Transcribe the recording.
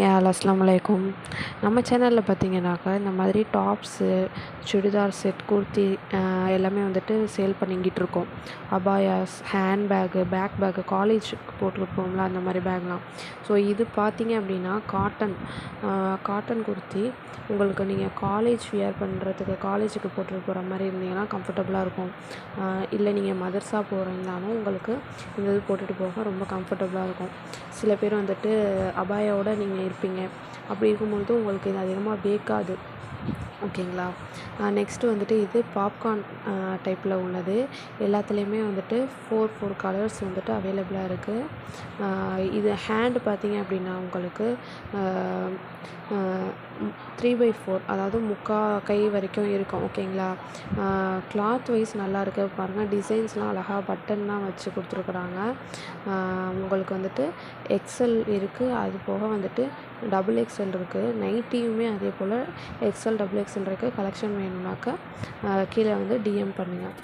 அஸ்ஸலாமு அலைக்கும். நம்ம சேனலில் பார்த்தீங்கன்னாக்கா இந்த மாதிரி டாப்ஸு, சுடிதார் செட், குர்த்தி எல்லாமே வந்துட்டு சேல் பண்ணிக்கிட்டு இருக்கோம். அபாயாஸ், ஹேண்ட் பேக்கு, பேக் காலேஜுக்கு போட்டுட்டு போவோம்ல அந்த மாதிரி பேக்லாம். ஸோ இது பார்த்தீங்க அப்படின்னா காட்டன் குர்த்தி உங்களுக்கு நீங்கள் காலேஜ் வியர் பண்ணுறதுக்கு காலேஜுக்கு போட்டுட்டு போகிற மாதிரி இருந்தீங்கன்னா கம்ஃபர்டபுளாக இருக்கும். இல்லை நீங்கள் மதர்ஸா போகிறீங்கனாலும் உங்களுக்கு இந்த இது போட்டுட்டு போக ரொம்ப கம்ஃபர்டபுளாக இருக்கும். சில பேர் வந்துட்டு அபாயாவோட நீங்கள் இருப்பீங்க. அப்படி இருக்கும்பொழுது உங்களுக்கு இது அதிகமாக வேக்காது. ஓகேங்களா. நெக்ஸ்ட்டு வந்துட்டு இது பாப்கார்ன் டைப்பில் உள்ளது. எல்லாத்துலேயுமே வந்துட்டு 4 கலர்ஸ் வந்துட்டு அவைலபிளாக இருக்குது. இது ஹேண்டு பார்த்தீங்க அப்படின்னா உங்களுக்கு 3/4 அதாவது கை வரைக்கும் இருக்கும். ஓகேங்களா. கிளாத் வைஸ் நல்லாயிருக்கு பாருங்கள். டிசைன்ஸ்லாம் அழகாக பட்டன்லாம் வச்சு கொடுத்துருக்குறாங்க. உங்களுக்கு வந்துட்டு எக்ஸ்எல் இருக்குது. அது போக வந்துட்டு XXL இருக்குது. நைட்டியுமே அதே போல் XL, XXL இருக்குது. கலெக்ஷன் வேணும்னாக்கா கீழே வந்து DM பண்ணுங்கள்.